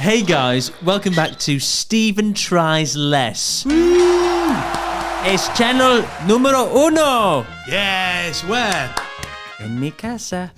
Hey guys, welcome back to Stephen Tries Less. Woo! Es channel numero uno. Yes, where? En mi casa.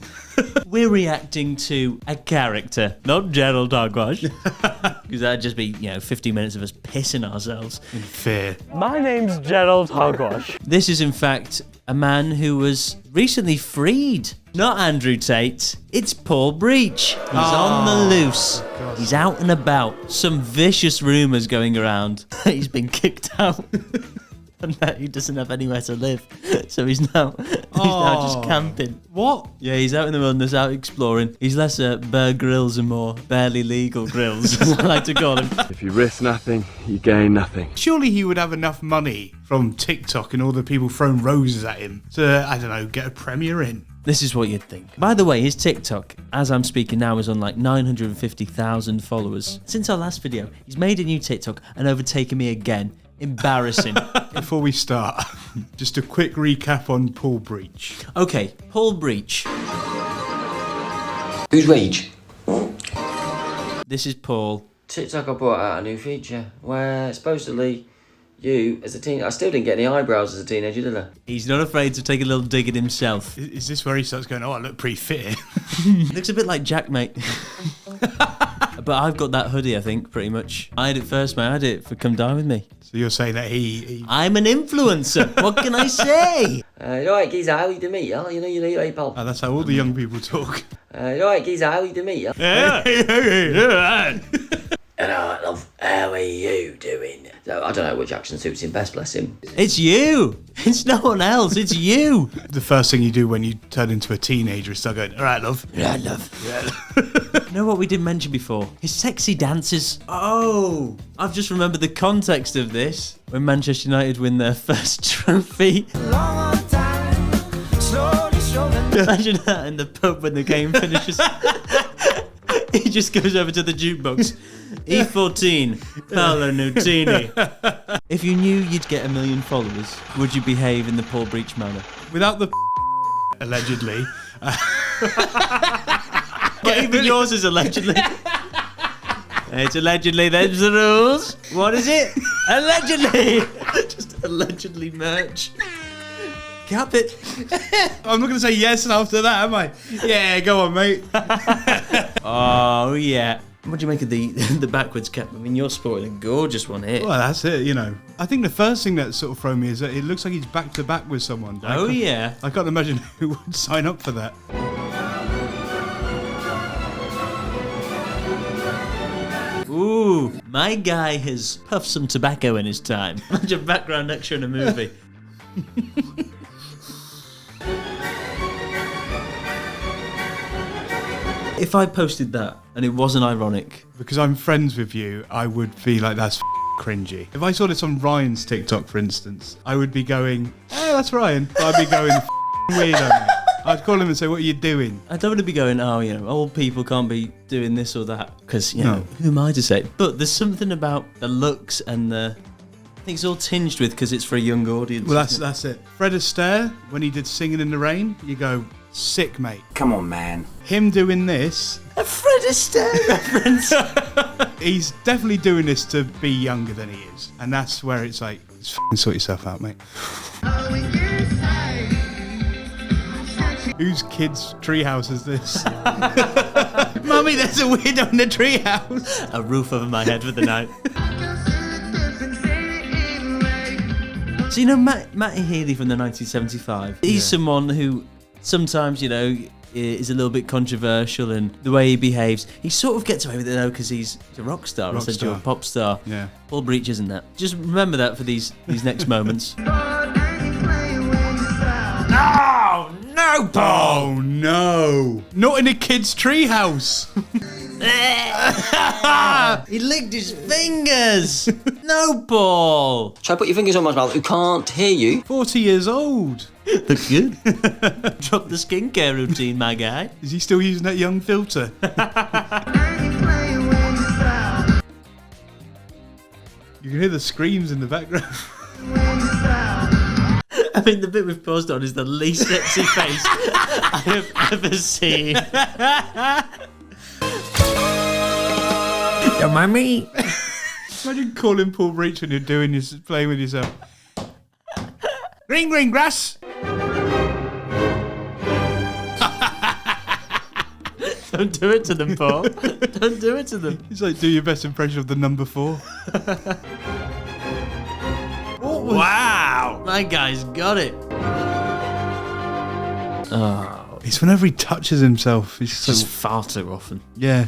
We're reacting to a character, not Gerald Hogwash, because that'd just be, 15 minutes of us pissing ourselves. In fear. My name's Gerald Hogwash. This is, in fact, a man who was recently freed. Not Andrew Tate, it's Paul Breach. He's on the loose. God. He's out and about. Some vicious rumours going around that he's been kicked out. And that he doesn't have anywhere to live. So he's now just camping. What? Yeah, he's out in the wilderness, out exploring. He's less Bear Grylls and more barely legal grills, as I like to call him. If you risk nothing, you gain nothing. Surely he would have enough money from TikTok and all the people throwing roses at him to, I don't know, get a premiere in. This is what you'd think. By the way, his TikTok, as I'm speaking now, is on like 950,000 followers. Since our last video, he's made a new TikTok and overtaken me again. Embarrassing. Before we start, just a quick recap on Paul Breach. Okay, Paul Breach. Who's Rage? This is Paul. TikTok, I brought out a new feature where supposedly you, as a teen, I still didn't get any eyebrows as a teenager, did I? He's not afraid to take a little dig at himself. Is this where he starts going, oh, I look pretty fit? Looks a bit like Jack, mate. But I've got that hoodie, I think, pretty much. I had it first, mate. I had it for Come Dine With Me. So you're saying that he... I'm an influencer. What can I say? You alright, geezer, how you do me, yeah? You know, hey, pal. Oh, that's how all the young people talk. You alright, geezer, how you do me, yeah? Alright, love, how are you doing? So, I don't know which accent suits him best, bless him. It's you. It's no one else. It's you. The first thing you do when you turn into a teenager is start going, all right, love. Yeah, love. You know what we didn't mention before? His sexy dances. Oh, I've just remembered the context of this. When Manchester United win their first trophy. Imagine that in the pub when the game finishes. He just goes over to the jukebox. E14, Paolo Nutini. If you knew you'd get 1 million followers, would you behave in the Paul Breach manner? Without the allegedly. But even yours is allegedly. It's allegedly, them's the rules. What is it? Allegedly. Just allegedly merch. Cap it. I'm not going to say yes after that, am I? Yeah, go on, mate. Oh, yeah. What do you make of the backwards cap? I mean, you're sporting a gorgeous one here. Well, that's it, I think the first thing that sort of thrown me is that it looks like he's back to back with someone. Oh, yeah. I can't imagine who would sign up for that. Ooh, my guy has puffed some tobacco in his time. Imagine background extra in a movie. If I posted that and it wasn't ironic. Because I'm friends with you, I would be like, that's cringy. If I saw this on Ryan's TikTok, for instance, I would be going, hey, that's Ryan. I'd be going, weirdo, mate. I'd call him and say, what are you doing? I don't want to be going, old people can't be doing this or that. Because, who am I to say? But there's something about the looks and I think it's all tinged with because it's for a young audience. Well, that's it. Fred Astaire, when he did Singing in the Rain, you go, sick, mate. Come on, man. Him doing this. A Fred Astaire reference. He's definitely doing this to be younger than he is. And that's where it's like, just sort yourself out, mate. Whose kid's treehouse is this? Mummy, there's a window in the treehouse. A roof over my head for the night. So, Matty Healy from the 1975, he's someone who sometimes, is a little bit controversial and the way he behaves. He sort of gets away with it though because he's a rock star, essentially a pop star. Yeah. Paul Breach isn't that. Just remember that for these next moments. Oh, no, Paul! Oh, no. Not in a kid's treehouse. He licked his fingers. No, Paul. Try to put your fingers on my mouth, who can't hear you. 40 years old. Look good. Drop the skincare routine, my guy. Is he still using that young filter? You can hear the screams in the background. I mean, the bit we've paused on is the least sexy face I have ever seen. Your mummy. Imagine calling Paul Breach when you're playing with yourself. Ring, ring, grass. Don't do it to them, Paul. Don't do it to them. It's like, do your best impression of the number 4. Wow. My guy's got it. Oh, It's whenever he touches himself. It's just so, far too often. yeah.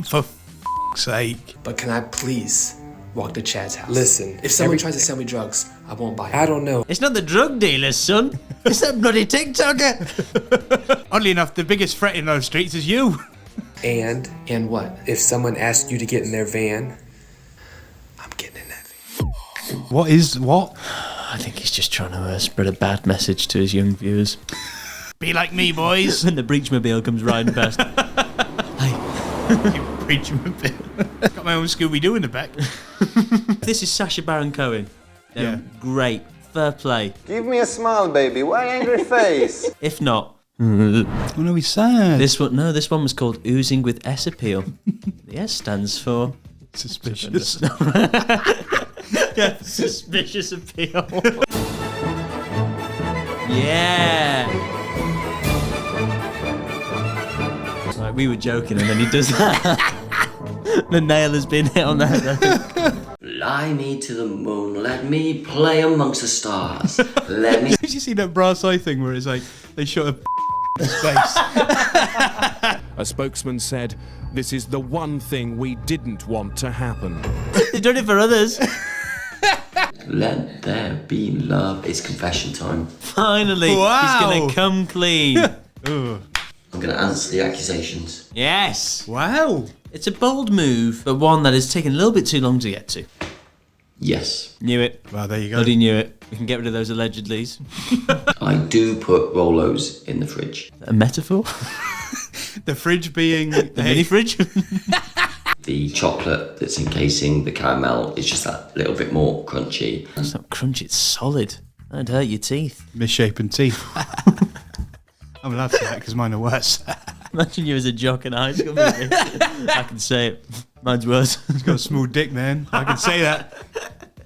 For f***'s sake. But can I please walk to Chad's house? Listen, if someone tries to sell me drugs, I won't buy it. I don't know. It's not the drug dealers, son. It's that bloody TikToker. Oddly enough, the biggest threat in those streets is you. And what? If someone asks you to get in their van, I'm getting in that van. What? I think he's just trying to spread a bad message to his young viewers. Be like me, boys. When the Breachmobile comes riding past. Preaching a bit. Got my own Scooby-Doo in the back. This is Sacha Baron Cohen. They're Yeah. great. Fair play. Give me a smile, baby. Why angry face? If not, Oh no, he's sad. this one was called Oozing with S Appeal. The S stands for Suspicious. yeah, suspicious appeal. Yeah. Right, we were joking and then he does that. The nail has been hit on the head. Fly me to the moon, let me play amongst the stars. Let me. Did you see that brass eye thing where it's like they shot a space? A spokesman said, "This is the one thing we didn't want to happen." They've done it for others. Let there be love. It's confession time. Finally, Wow. he's gonna come clean. Ugh. I'm gonna answer the accusations. Yes. Wow. It's a bold move, but one that has taken a little bit too long to get to. Yes, Knew it. Well, there you go. Bloody knew it. We can get rid of those allegedlys. I do put Rolos in the fridge. A metaphor? The fridge being The mini fridge? The chocolate that's encasing the caramel is just that little bit more crunchy. It's not crunchy, it's solid. That'd hurt your teeth. misshapen teeth. I'm allowed to say that because mine are worse. Imagine you as a jock in high school. Maybe. I can say it. Mine's worse. He's got a small dick, man. I can say that.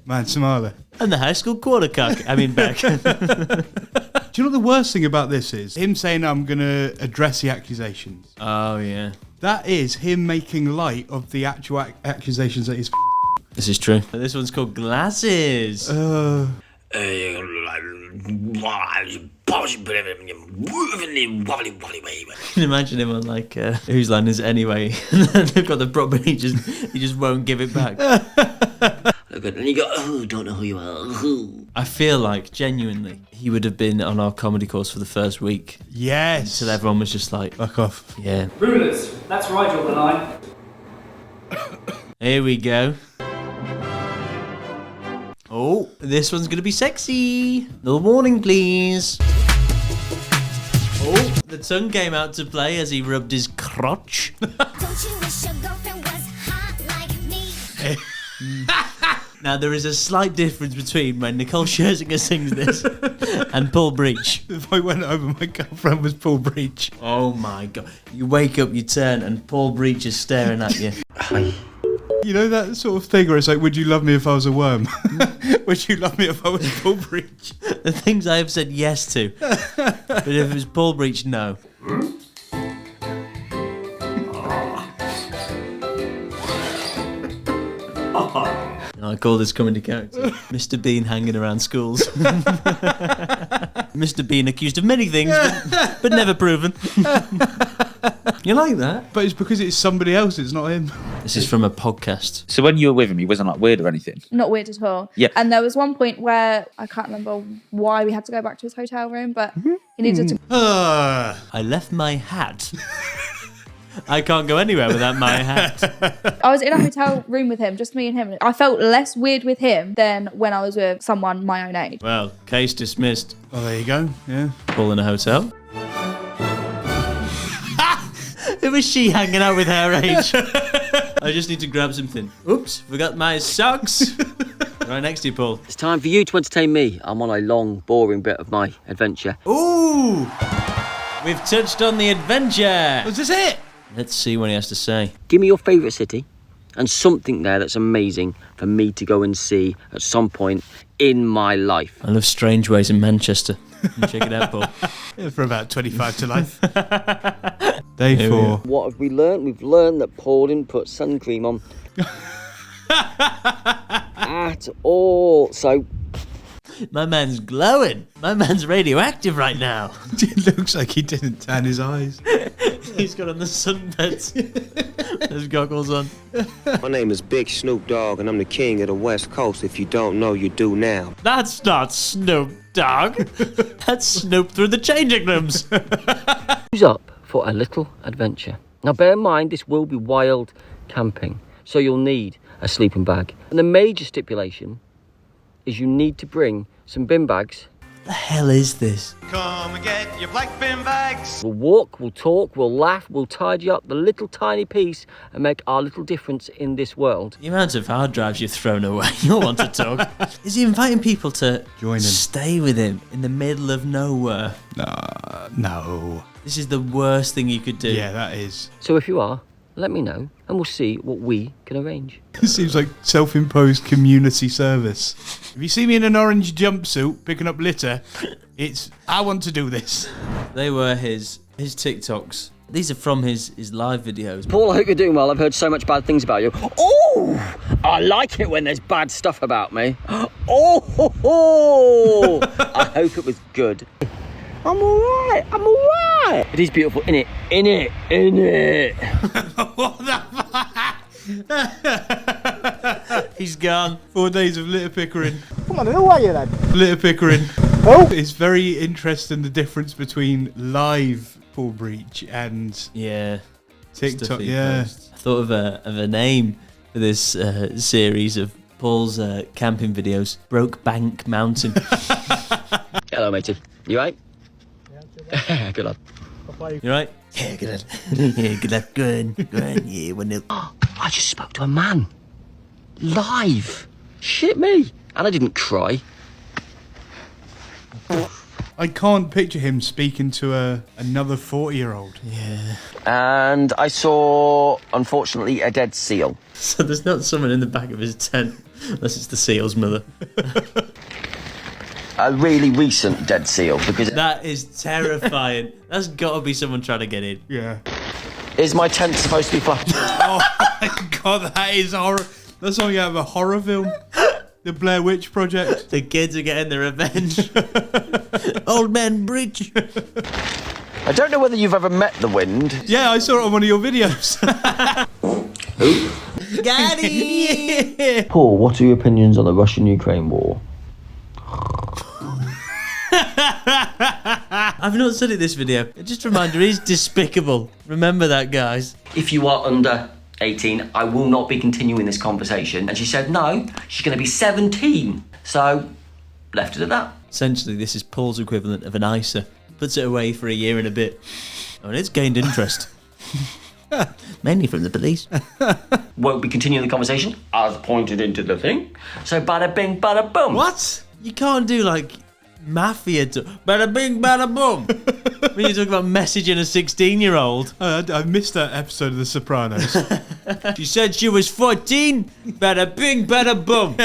Man, Somali. And the high school quarter cock. I mean, back. Do you know what the worst thing about this is? Him saying I'm going to address the accusations. Oh, yeah. That is him making light of the actual accusations that he's This is true. This one's called Glasses. You can imagine him on like Whose Line Is It Anyway? They've got the prop and he just won't give it back. And you go, oh, don't know who you are. I feel like genuinely he would have been on our comedy course for the first week. Yes. So everyone was just like, Fuck off. yeah. Rulers, that's right on the line. Here we go. Oh, this one's gonna be sexy. No warning, please. Oh, the tongue came out to play as he rubbed his crotch. Don't you wish your girlfriend was hot like me? Now, there is a slight difference between when Nicole Scherzinger sings this and Paul Breach. If I went over, my girlfriend was Paul Breach. Oh my God. You wake up, you turn, and Paul Breach is staring at you. Hi. You know that sort of thing where it's like, would you love me if I was a worm? Would you love me if I was Paul Breach? The things I have said yes to. But if it was Paul Breach, no. I call this comedy character Mr. Bean hanging around schools. Mr. Bean accused of many things, but never proven. You like that? But it's because it's somebody else, it's not him. This is from a podcast. So when you were with him, he wasn't like weird or anything? Not weird at all. Yeah. And there was one point where I can't remember why we had to go back to his hotel room, but he needed to. I left my hat. I can't go anywhere without my hat. I was in a hotel room with him, just me and him. I felt less weird with him than when I was with someone my own age. Well, case dismissed. Oh, there you go. Yeah. Paul in a hotel. Who was she hanging out with her age? I just need to grab something. Oops, forgot my socks. Right next to you, Paul. It's time for you to entertain me. I'm on a long, boring bit of my adventure. Ooh! We've touched on the adventure. Was this it? Let's see what he has to say. Give me your favourite city and something there that's amazing for me to go and see at some point in my life. I love Strange Ways in Manchester. Check it out, Paul. Yeah, for about 25 to life. Day 4. What have we learned? We've learned that Paul didn't put sun cream on at all. So my man's glowing. My man's radioactive right now. It looks like he didn't tan his eyes. He's got on the sunbeds. His goggles on. My name is Big Snoop Dogg, and I'm the king of the West Coast. If you don't know, you do now. That's not Snoop Dogg. That's Snoop through the changing rooms. Who's up for a little adventure? Now bear in mind, this will be wild camping, so you'll need a sleeping bag. And the major stipulation is you need to bring some bin bags. The hell is this? Come and get your black bin bags. We'll walk, we'll talk, we'll laugh, we'll tidy up the little tiny piece and make our little difference in this world. The amount of hard drives you've thrown away. You'll want to talk. Is he inviting people to join him, stay with him in the middle of nowhere? No. This is the worst thing you could do. Yeah, that is. So if you are, let me know and we'll see what we can arrange. It seems like self-imposed community service. If you see me in an orange jumpsuit picking up litter, it's I want to do this. They were his TikToks. These are from his live videos. Paul, I hope you're doing well. I've heard so much bad things about you. Oh, I like it when there's bad stuff about me. Oh, I hope it was good. I'm alright. It is beautiful, innit? What the fuck? He's gone. 4 days of litter pickering. Come on, who are you then? Litter pickering. Oh. It's very interesting the difference between live Paul Breach and TikTok. Yeah. I thought of a name for this series of Paul's camping videos. Brokebank Mountain. Hello, matey. You right? Yeah, good lad. You right? Yeah, good lad. Yeah, good lad. Good. Yeah, 1-0. I just spoke to a man. Live. Shit me. And I didn't cry. I can't picture him speaking to another 40-year-old. Yeah. And I saw, unfortunately, a dead seal. So there's not someone in the back of his tent, unless it's the seal's mother. A really recent dead seal, because that is terrifying. That's got to be someone trying to get in. Yeah. Is my tent supposed to be flat? Oh my god, that is horror. That's something out of a horror film. The Blair Witch Project. The kids are getting their revenge. Old Man Bridge. I don't know whether you've ever met the Wind. Yeah, I saw it on one of your videos. Who? Got it. Paul, what are your opinions on the Russian-Ukraine war? I've not said it this video. Just a reminder, he's despicable. Remember that, guys. If you are under 18, I will not be continuing this conversation. And she said no, she's going to be 17. So, left it at that. Essentially, this is Paul's equivalent of an ISA. Puts it away for a year and a bit. Oh, and it's gained interest. Mainly from the police. Won't be continuing the conversation, as pointed into the thing. So, bada bing, bada boom. What? You can't do, like, mafia bada bing, bada boom. When you talk about messaging a 16-year-old. I missed that episode of The Sopranos. She said she was 14. Bada bing, bada boom.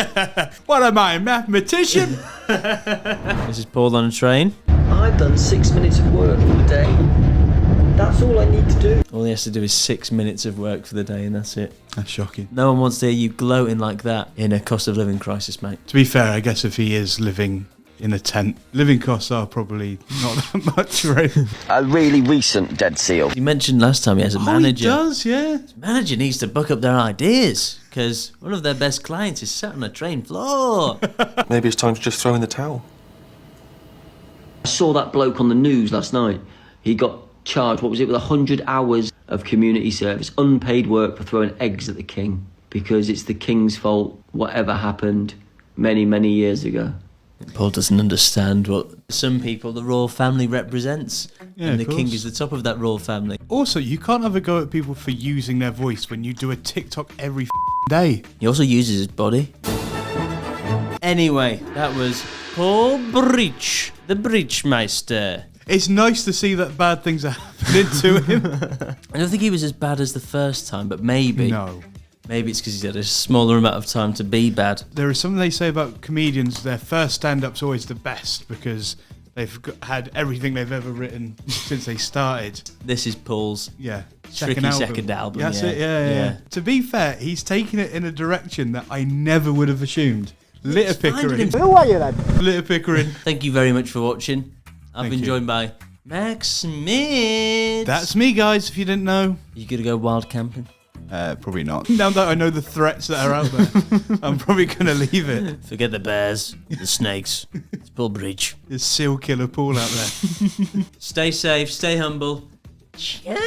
What am I, a mathematician? This is Paul on a train. I've done 6 minutes of work for the day. That's all I need to do. All he has to do is 6 minutes of work for the day, and that's it. That's shocking. No one wants to hear you gloating like that in a cost of living crisis, mate. To be fair, I guess if he is living in a tent, living costs are probably not that much, right? A really recent dead seal. You mentioned last time he has a manager. He does, yeah. His manager needs to book up their ideas, because one of their best clients is sat on a train floor. Maybe it's time to just throw in the towel. I saw that bloke on the news last night. He got charged, what was it, with 100 hours of community service, unpaid work for throwing eggs at the king, because it's the king's fault, whatever happened many, many years ago. Paul doesn't understand what some people the royal family represents. Yeah, and the of course. king is the top of that royal family. Also, you can't have a go at people for using their voice when you do a TikTok every day. He also uses his body. Anyway, that was Paul Breach, the Breachmeister. It's nice to see that bad things are happening to him. I don't think he was as bad as the first time, but maybe. No. Maybe it's because he's had a smaller amount of time to be bad. There is something they say about comedians, their first stand-up's always the best because they've had everything they've ever written since they started. This is Paul's second album. That's it, yeah. To be fair, he's taken it in a direction that I never would have assumed. Litter Pickering. Who are you then? Litter Pickering. Thank you very much for watching. I've been joined by Max Smith. That's me, guys, if you didn't know. You gonna go wild camping? Probably not. Now that I know the threats that are out there, I'm probably going to leave it. Forget the bears, the snakes. It's Paul Bridge. There's seal killer Paul out there. Stay safe, stay humble. Cheers.